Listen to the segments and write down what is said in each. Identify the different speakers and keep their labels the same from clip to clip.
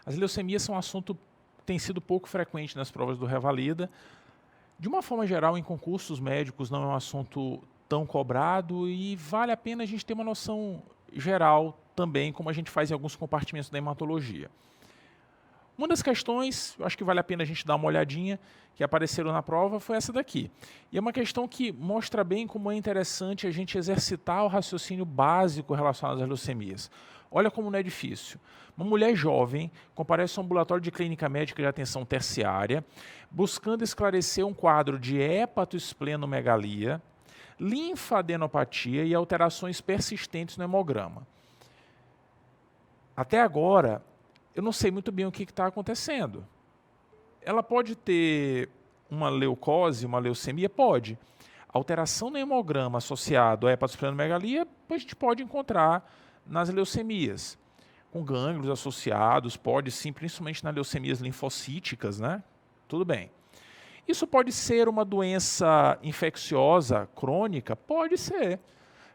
Speaker 1: As leucemias são um assunto que tem sido pouco frequente nas provas do Revalida. De uma forma geral, em concursos médicos não é um assunto tão cobrado e vale a pena a gente ter uma noção geral também, como a gente faz em alguns compartimentos da hematologia. Uma das questões, eu acho que vale a pena a gente dar uma olhadinha, que apareceram na prova, foi essa daqui. E é uma questão que mostra bem como é interessante a gente exercitar o raciocínio básico relacionado às leucemias. Olha como não é difícil. Uma mulher jovem comparece ao ambulatório de clínica médica de atenção terciária, buscando esclarecer um quadro de hepatoesplenomegalia, linfadenopatia e alterações persistentes no hemograma. Até agora, eu não sei muito bem o que está acontecendo. Ela pode ter uma leucose, uma leucemia? Pode. Alteração no hemograma associado à hepatoesplenomegalia, a gente pode encontrar nas leucemias. Com gânglios associados, pode sim, principalmente nas leucemias linfocíticas, né? Tudo bem. Isso pode ser uma doença infecciosa crônica? Pode ser.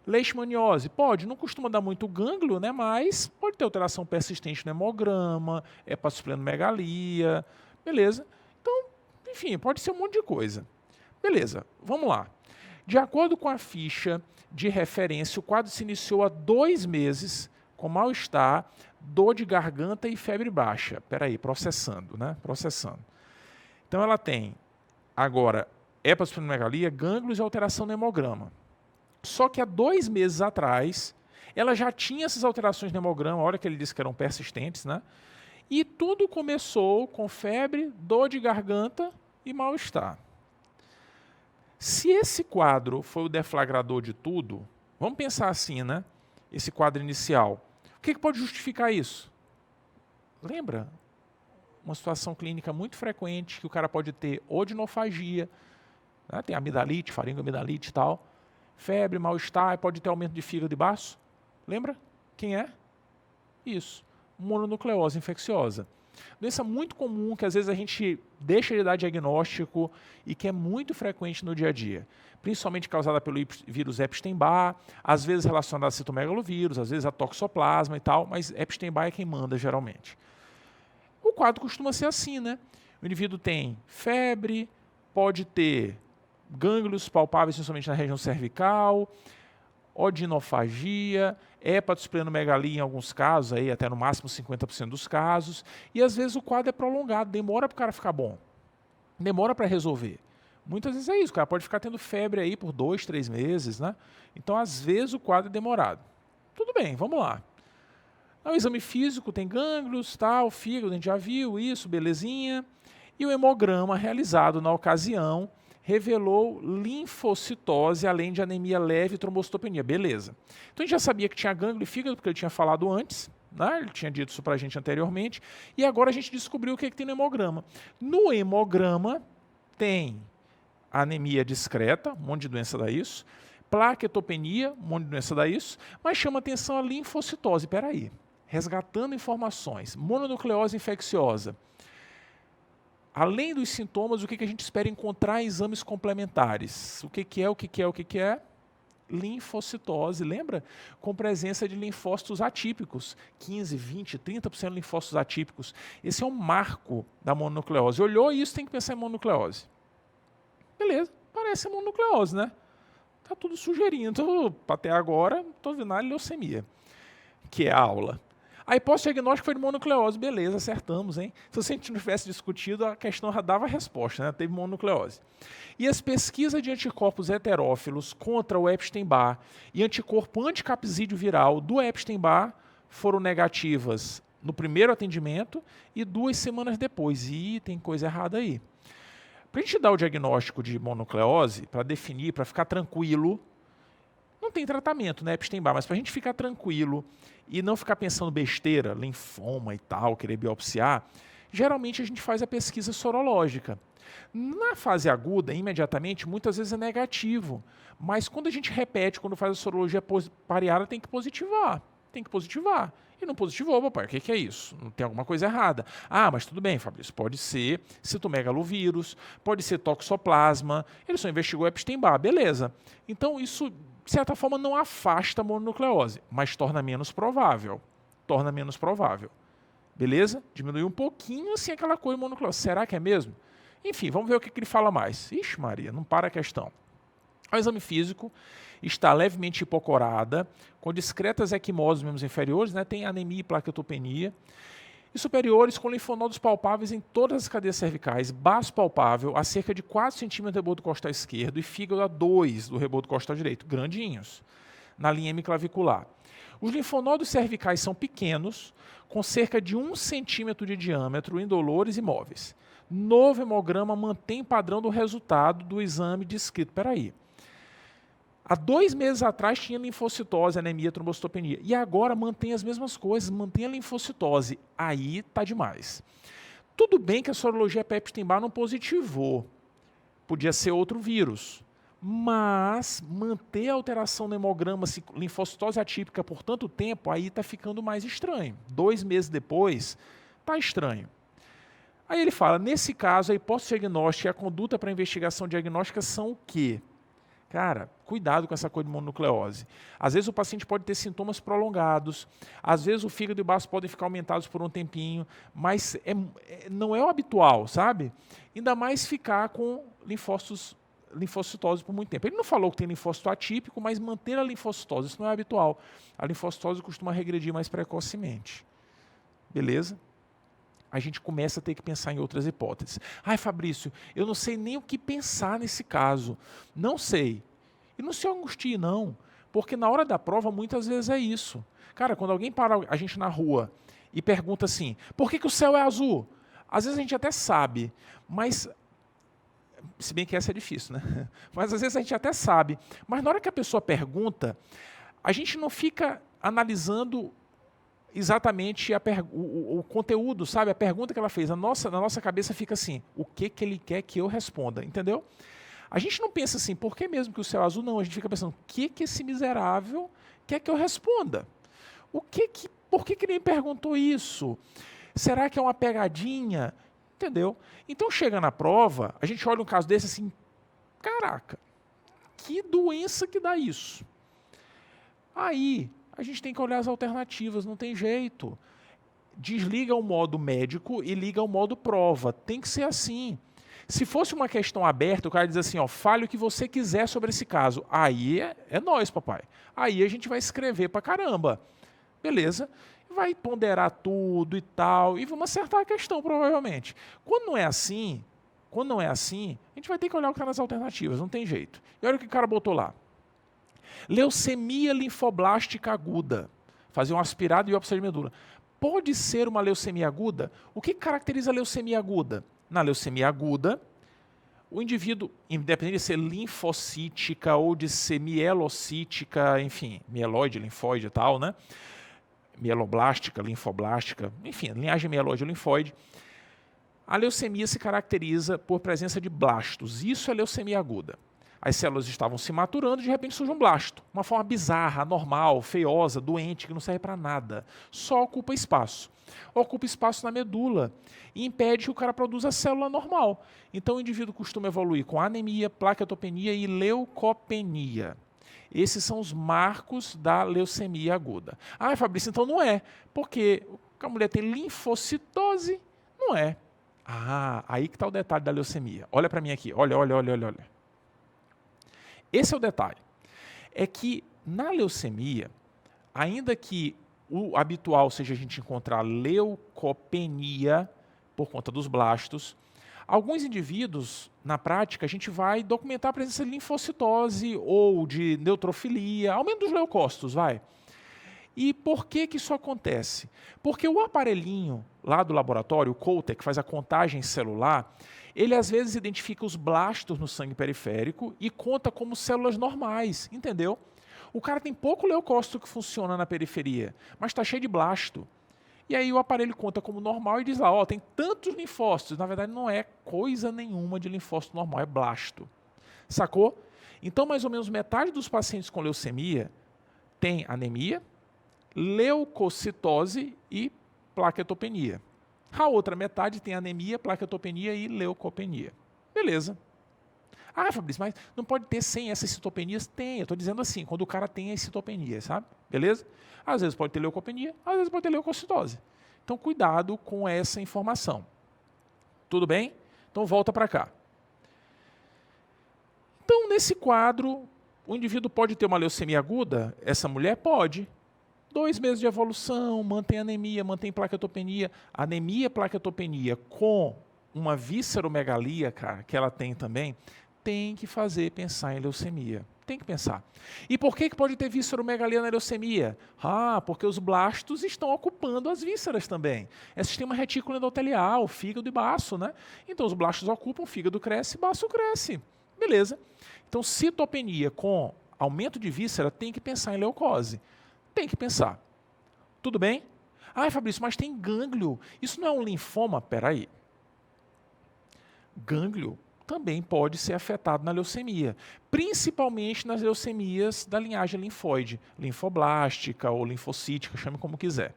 Speaker 1: Leishmaniose? Pode, não costuma dar muito gânglio, né? Mas pode ter alteração persistente no hemograma, hepatoesplenomegalia, beleza? Então, enfim, pode ser um monte de coisa. Beleza, vamos lá. De acordo com a ficha de referência, o quadro se iniciou há 2 meses com mal-estar, dor de garganta e febre baixa. Espera aí, processando, né? Processando. Então ela tem, agora, hepatoesplenomegalia, gânglios e alteração no hemograma. Só que há 2 meses atrás, ela já tinha essas alterações no hemograma, olha que ele disse que eram persistentes, né? E tudo começou com febre, dor de garganta e mal-estar. Se esse quadro foi o deflagrador de tudo, vamos pensar assim, né? Esse quadro inicial. O que pode justificar isso? Lembra? Uma situação clínica muito frequente que o cara pode ter odinofagia, né? Tem amidalite, faringoamidalite e tal. Febre, mal-estar, pode ter aumento de fígado e baço. Lembra? Quem é? Isso. Mononucleose infecciosa. Doença muito comum que às vezes a gente deixa de dar diagnóstico e que é muito frequente no dia a dia. Principalmente causada pelo vírus Epstein-Barr, às vezes relacionada a citomegalovírus, às vezes a toxoplasma e tal, mas Epstein-Barr é quem manda geralmente. O quadro costuma ser assim, né? O indivíduo tem febre, pode ter gânglios palpáveis, principalmente na região cervical, odinofagia, hepatoesplenomegalia em alguns casos, aí até no máximo 50% dos casos, e às vezes o quadro é prolongado, demora para o cara ficar bom, demora para resolver. Muitas vezes é isso, o cara pode ficar tendo febre aí por 2, 3 meses, né? Então, às vezes, o quadro é demorado. Tudo bem, vamos lá. O exame físico tem gânglios, tal, fígado, a gente já viu isso, belezinha. E o hemograma realizado na ocasião revelou linfocitose, além de anemia leve e trombocitopenia. Beleza. Então a gente já sabia que tinha gânglio e fígado, porque ele tinha falado antes, né? Ele tinha dito isso para a gente anteriormente, e agora a gente descobriu o que tem no hemograma. No hemograma tem anemia discreta, um monte de doença dá isso, plaquetopenia, um monte de doença dá isso, mas chama atenção a linfocitose. Espera aí, resgatando informações, mononucleose infecciosa. Além dos sintomas, o que a gente espera encontrar em exames complementares? O que é? Linfocitose, lembra? Com presença de linfócitos atípicos, 15, 20, 30% de linfócitos atípicos. Esse é um marco da mononucleose. Olhou isso, tem que pensar em mononucleose. Beleza, parece mononucleose, né? Tá tudo sugerindo, até agora, não estou vendo nada de leucemia, que é a aula. A hipótese diagnóstica foi de mononucleose, beleza, acertamos, hein? Se a gente não tivesse discutido, a questão já dava a resposta, né? Teve mononucleose. E as pesquisas de anticorpos heterófilos contra o Epstein-Barr e anticorpo anticapsídeo viral do Epstein-Barr foram negativas no primeiro atendimento e 2 semanas depois. E tem coisa errada aí. Para a gente dar o diagnóstico de mononucleose, para definir, para ficar tranquilo, não tem tratamento, né, Epstein-Barr, mas para a gente ficar tranquilo e não ficar pensando besteira, linfoma e tal, querer biopsiar, geralmente a gente faz a pesquisa sorológica. Na fase aguda, imediatamente, muitas vezes é negativo, mas quando a gente repete, quando faz a sorologia pareada, tem que positivar. E não positivou, papai, o que é isso? Não tem alguma coisa errada. Ah, mas tudo bem, Fabrício, pode ser citomegalovírus, pode ser toxoplasma, ele só investigou Epstein-Barr, beleza. Então isso, de certa forma, não afasta a mononucleose, mas torna menos provável. Beleza? Diminuiu um pouquinho assim aquela cor imunonucleose. Será que é mesmo? Enfim, vamos ver o que ele fala mais. Ixi Maria, não para a questão. O exame físico está levemente hipocorada, com discretas equimoses membros inferiores, né? Tem anemia e plaquetopenia. E superiores com linfonodos palpáveis em todas as cadeias cervicais, baço palpável a cerca de 4 cm do rebodo costal esquerdo e fígado a 2 do rebodo costal direito, grandinhos, na linha hemiclavicular. Os linfonodos cervicais são pequenos, com cerca de 1 centímetro de diâmetro, indolores e móveis. Novo hemograma mantém padrão do resultado do exame descrito. Peraí. Há 2 meses atrás tinha linfocitose, anemia, trombocitopenia. E agora mantém as mesmas coisas, mantém a linfocitose. Aí está demais. Tudo bem que a sorologia Epstein-Barr não positivou. Podia ser outro vírus. Mas manter a alteração no hemograma, linfocitose atípica por tanto tempo, aí está ficando mais estranho. 2 meses depois, está estranho. Aí ele fala, nesse caso, a hipótese diagnóstica e a conduta para investigação diagnóstica são o quê? Cara, cuidado com essa coisa de mononucleose. Às vezes o paciente pode ter sintomas prolongados, às vezes o fígado e o baço podem ficar aumentados por um tempinho, mas não é o habitual, sabe? Ainda mais ficar com linfocitose por muito tempo. Ele não falou que tem linfócito atípico, mas manter a linfocitose, isso não é habitual. A linfocitose costuma regredir mais precocemente. Beleza? A gente começa a ter que pensar em outras hipóteses. Ai, Fabrício, eu não sei nem o que pensar nesse caso. Não sei. E não se angustie, não. Porque na hora da prova, muitas vezes é isso. Cara, quando alguém para a gente na rua e pergunta assim, por que o céu é azul? Às vezes a gente até sabe, mas... Se bem que essa é difícil, né? Mas às vezes a gente até sabe. Mas na hora que a pessoa pergunta, a gente não fica analisando exatamente o conteúdo, sabe? A pergunta que ela fez. Na nossa cabeça fica assim, o que ele quer que eu responda, entendeu? A gente não pensa assim, por que mesmo que o céu é azul? Não, a gente fica pensando, o que esse miserável quer que eu responda? Por que ele me perguntou isso? Será que é uma pegadinha? Entendeu? Então chega na prova, a gente olha um caso desse assim, caraca, que doença que dá isso? Aí, a gente tem que olhar as alternativas, não tem jeito. Desliga o modo médico e liga o modo prova. Tem que ser assim. Se fosse uma questão aberta, o cara diz assim, ó, fale o que você quiser sobre esse caso. Aí é nós, papai. Aí a gente vai escrever pra caramba. Beleza? Vai ponderar tudo e tal, e vamos acertar a questão, provavelmente. Quando não é assim, a gente vai ter que olhar o que está nas alternativas, não tem jeito. E olha o que o cara botou lá. Leucemia linfoblástica aguda. Fazer um aspirado e biópsia de medula. Pode ser uma leucemia aguda? O que caracteriza a leucemia aguda? Na leucemia aguda, o indivíduo, independente de ser linfocítica ou de ser mielocítica, enfim, mieloide, linfóide e tal, né? Mieloblástica, linfoblástica, enfim, linhagem mieloide ou linfóide, a leucemia se caracteriza por presença de blastos. Isso é leucemia aguda. As células estavam se maturando e de repente surge um blasto. Uma forma bizarra, anormal, feiosa, doente, que não serve para nada. Só ocupa espaço. Ocupa espaço na medula e impede que o cara produza a célula normal. Então o indivíduo costuma evoluir com anemia, plaquetopenia e leucopenia. Esses são os marcos da leucemia aguda. Ah, Fabrício, então não é. Porque a mulher tem linfocitose? Não é. Ah, aí que está o detalhe da leucemia. Olha para mim aqui. Olha. Esse é o detalhe. É que na leucemia, ainda que o habitual seja a gente encontrar leucopenia por conta dos blastos, alguns indivíduos, na prática, a gente vai documentar a presença de linfocitose ou de neutrofilia, aumento dos leucócitos, vai. E por que isso acontece? Porque o aparelhinho lá do laboratório, o Coltec, que faz a contagem celular, ele às vezes identifica os blastos no sangue periférico e conta como células normais, entendeu? O cara tem pouco leucócito que funciona na periferia, mas está cheio de blasto. E aí o aparelho conta como normal e diz lá, ó, tem tantos linfócitos. Na verdade, não é coisa nenhuma de linfócito normal, é blasto. Sacou? Então, mais ou menos metade dos pacientes com leucemia tem anemia, leucocitose e plaquetopenia. A outra metade tem anemia, plaquetopenia e leucopenia. Beleza. Ah, Fabrício, mas não pode ter sem essas citopenias? Tem, eu estou dizendo assim, quando o cara tem as citopenias, sabe? Beleza? Às vezes pode ter leucopenia, às vezes pode ter leucocitose. Então, cuidado com essa informação. Tudo bem? Então, volta para cá. Então, nesse quadro, o indivíduo pode ter uma leucemia aguda? Essa mulher pode. 2 meses de evolução, mantém anemia, mantém plaquetopenia. Anemia, plaquetopenia com uma visceromegalia, cara, que ela tem também, tem que fazer pensar em leucemia. Tem que pensar. E por que pode ter visceromegalia na leucemia? Porque os blastos estão ocupando as vísceras também. É sistema retículo endotelial, fígado e baço, né? Então os blastos ocupam, fígado cresce, baço cresce. Beleza. Então citopenia com aumento de víscera tem que pensar em leucose. Tem que pensar. Tudo bem? Fabrício, mas tem gânglio. Isso não é um linfoma? Peraí. Gânglio também pode ser afetado na leucemia, principalmente nas leucemias da linhagem linfóide, linfoblástica ou linfocítica, chame como quiser.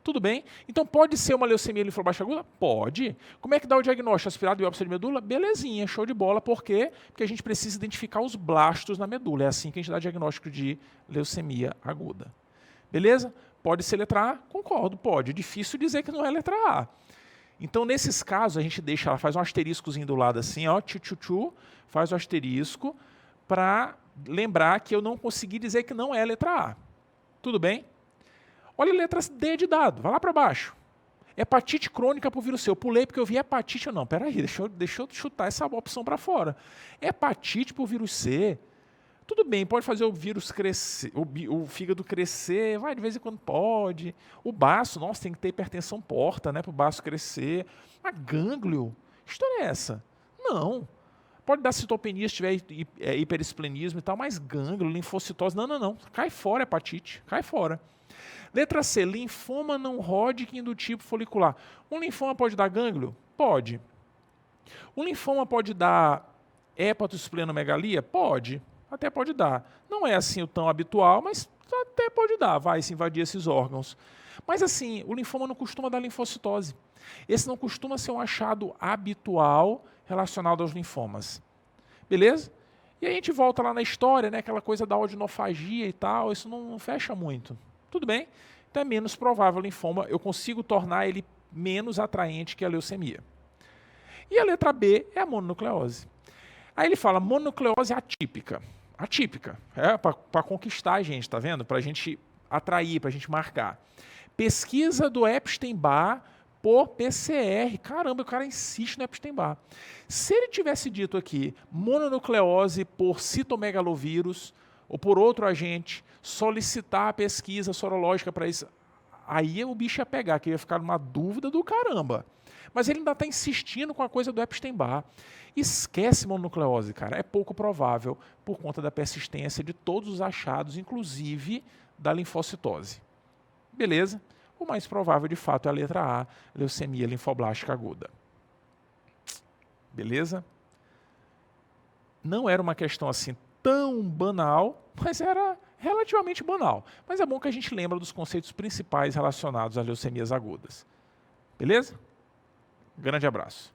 Speaker 1: Tudo bem? Então pode ser uma leucemia linfoblástica aguda? Pode. Como é que dá o diagnóstico? Aspirado biópsia de medula? Belezinha, show de bola. Por quê? Porque a gente precisa identificar os blastos na medula. É assim que a gente dá diagnóstico de leucemia aguda. Beleza? Pode ser letra A? Concordo, pode. É difícil dizer que não é letra A. Então, nesses casos, a gente deixa, ela faz um asteriscozinho do lado assim, ó, faz o asterisco para lembrar que eu não consegui dizer que não é letra A. Tudo bem? Olha a letra D de dado, vai lá para baixo. Hepatite crônica por vírus C. Eu pulei porque eu vi hepatite ou não. Peraí, deixa eu chutar essa opção para fora. Hepatite por vírus C. Tudo bem, pode fazer o vírus crescer, o fígado crescer, vai, de vez em quando pode. O baço, nossa, tem que ter hipertensão porta, né, para o baço crescer. Mas gânglio, que história é essa? Não. Pode dar citopenia se tiver hiperesplenismo e tal, mas gânglio, linfocitose, não. Cai fora a hepatite, cai fora. Letra C, linfoma não Hodgkin do tipo folicular. Um linfoma pode dar gânglio? Pode. Um linfoma pode dar hepatosplenomegalia? Pode. Até pode dar. Não é assim o tão habitual, mas até pode dar, vai se invadir esses órgãos. Mas assim, o linfoma não costuma dar linfocitose. Esse não costuma ser um achado habitual relacionado aos linfomas. Beleza? E aí a gente volta lá na história, né, aquela coisa da odinofagia e tal, isso não fecha muito. Tudo bem? Então é menos provável o linfoma, eu consigo tornar ele menos atraente que a leucemia. E a letra B é a mononucleose. Aí ele fala mononucleose atípica. Atípica, para conquistar a gente, tá vendo? Para a gente atrair, para a gente marcar. Pesquisa do Epstein-Barr por PCR. Caramba, o cara insiste no Epstein-Barr. Se ele tivesse dito aqui mononucleose por citomegalovírus ou por outro agente, solicitar a pesquisa sorológica para isso, aí o bicho ia pegar, que ia ficar numa dúvida do caramba. Mas ele ainda está insistindo com a coisa do Epstein-Barr. Esquece mononucleose, cara. É pouco provável por conta da persistência de todos os achados, inclusive da linfocitose. Beleza? O mais provável, de fato, é a letra A, leucemia linfoblástica aguda. Beleza? Não era uma questão assim tão banal, mas era relativamente banal. Mas é bom que a gente lembra dos conceitos principais relacionados às leucemias agudas. Beleza? Grande abraço.